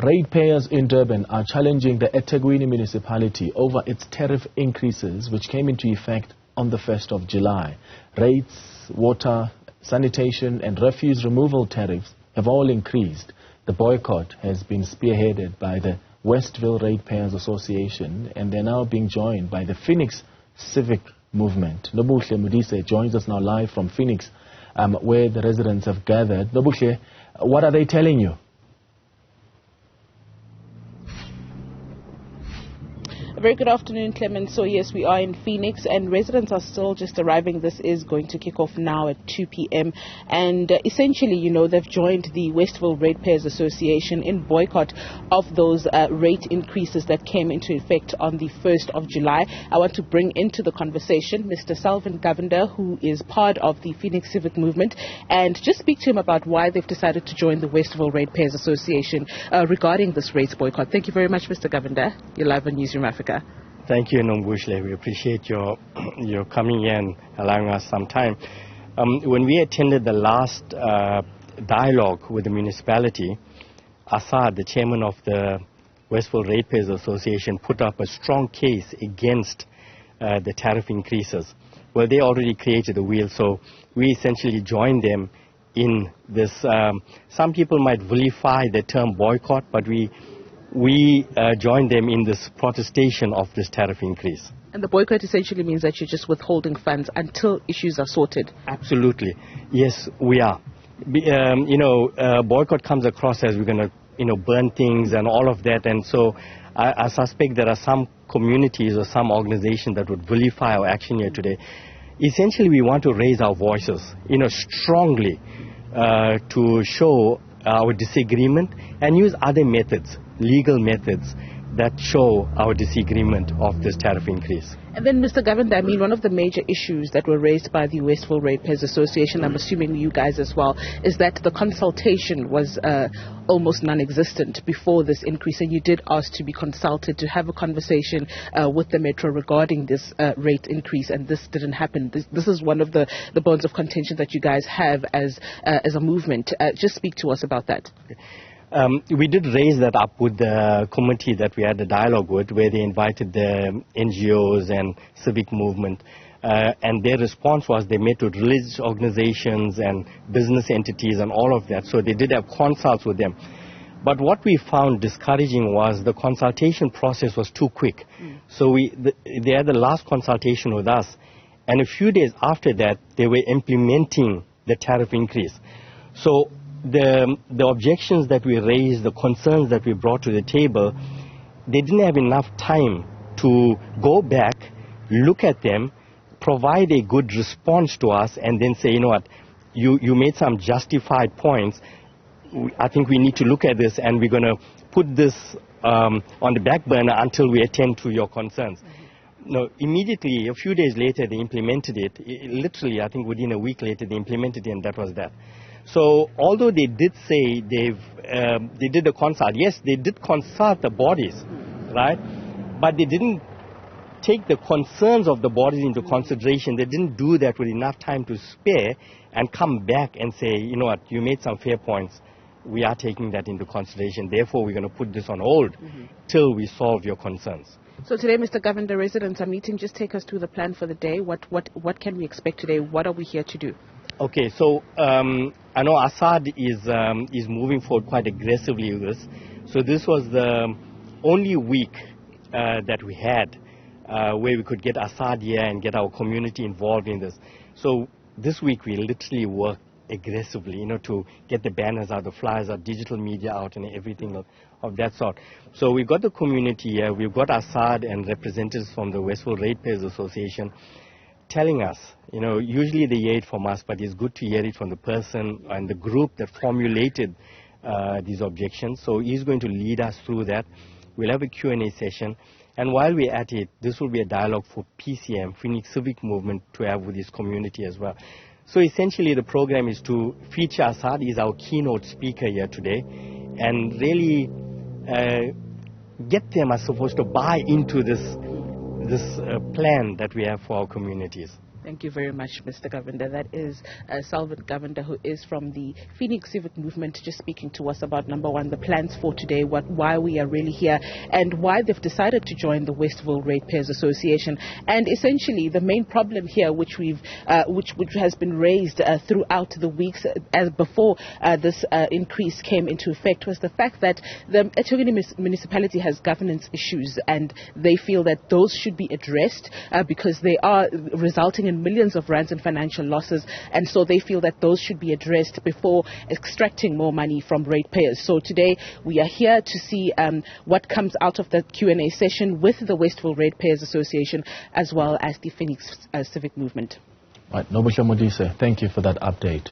Ratepayers in Durban are challenging the eThekwini municipality over its tariff increases which came into effect on the 1st of July. Rates, water, sanitation and refuse removal tariffs have all increased. The boycott has been spearheaded by the Westville Ratepayers Association and they're now being joined by the Phoenix Civic Movement. Nobuhle Modise joins us now live from Phoenix where the residents have gathered. Nobuhle, what are they telling you? A very good afternoon, Clement. So yes, we are in Phoenix and residents are still just arriving. This is going to kick off now at 2 p.m. And essentially, you know, they've joined the Westville Ratepayers Association in boycott of those rate increases that came into effect on the 1st of July. I want to bring into the conversation Mr. Salvin Govender, who is part of the Phoenix Civic Movement, and just speak to him about why they've decided to join the Westville Ratepayers Association regarding this rates boycott. Thank you very much, Mr. Govender. You're live on Newzroom Afrika. Thank you, Nobuhle. We appreciate your coming here and allowing us some time. When we attended the last dialogue with the municipality, Assad, the chairman of the Westville Ratepayers Association, put up a strong case against the tariff increases. Well, they already created the wheel, so we essentially joined them in this. Some people might vilify the term boycott, but we joined them in this protestation of this tariff increase. And the boycott essentially means that you're just withholding funds until issues are sorted. Absolutely. Yes, we are. Boycott comes across as we're going to, burn things and all of that. And so I suspect there are some communities or some organizations that would vilify our action here today. Essentially, we want to raise our voices, strongly to show our disagreement and use other methods, legal methods, that show our disagreement of this tariff increase. And then, Mr. Govender, one of the major issues that were raised by the Westville Ratepayers Association, I'm assuming you guys as well, is that the consultation was almost non-existent before this increase, and you did ask to be consulted to have a conversation with the Metro regarding this rate increase, and this didn't happen. This is one of the bones of contention that you guys have as a movement. Just speak to us about that. We did raise that up with the committee that we had a dialogue with, where they invited the NGOs and civic movement, and their response was they met with religious organizations and business entities and all of that, so they did have consults with them. But what we found discouraging was the consultation process was too quick. So they had the last consultation with us, and a few days after that they were implementing the tariff increase. So the objections that we raised, the concerns that we brought to the table, they didn't have enough time to go back, look at them, provide a good response to us, and then say, you made some justified points. I think we need to look at this, and we're going to put this on the back burner until we attend to your concerns. No, immediately, a few days later, they implemented it. Literally, I think within a week later, they implemented it, and that was that. So, although they did say they did a consult, yes, they did consult the bodies, right? But they didn't take the concerns of the bodies into consideration. They didn't do that with enough time to spare and come back and say, you made some fair points. We are taking that into consideration. Therefore, we're going to put this on hold till we solve your concerns. So today, Mr. Govender, residents are meeting. Just take us through the plan for the day. What can we expect today? What are we here to do? Okay, so I know Assad is moving forward quite aggressively with this. So this was the only week that we had where we could get Assad here and get our community involved in this. So this week we literally worked aggressively, to get the banners out, the flyers out, digital media out, and everything of that sort. So we've got the community here, we've got Assad and representatives from the Westville Ratepayers Association telling us, usually they hear it from us, but it's good to hear it from the person and the group that formulated these objections. So he's going to lead us through that. We'll have a Q&A session. And while we're at it, this will be a dialogue for PCM, Phoenix Civic Movement, to have with this community as well. So essentially the program is to feature Assad. He's our keynote speaker here today, and really get them, I suppose, to buy into this plan that we have for our communities. Thank you very much, Mr. Govender. That is Salvat Govender, who is from the Phoenix Civic Movement, just speaking to us about, number one, the plans for today, why we are really here, and why they've decided to join the Westville Ratepayers Association. And essentially, the main problem here, which has been raised throughout the weeks as before this increase came into effect, was the fact that the eThekwini municipality has governance issues, and they feel that those should be addressed because they are resulting in millions of rands in financial losses, and so they feel that those should be addressed before extracting more money from ratepayers. So today we are here to see what comes out of the Q&A session with the Westville Ratepayers Association as well as the Phoenix Civic Movement. Right, Nobuhle Modise, thank you for that update.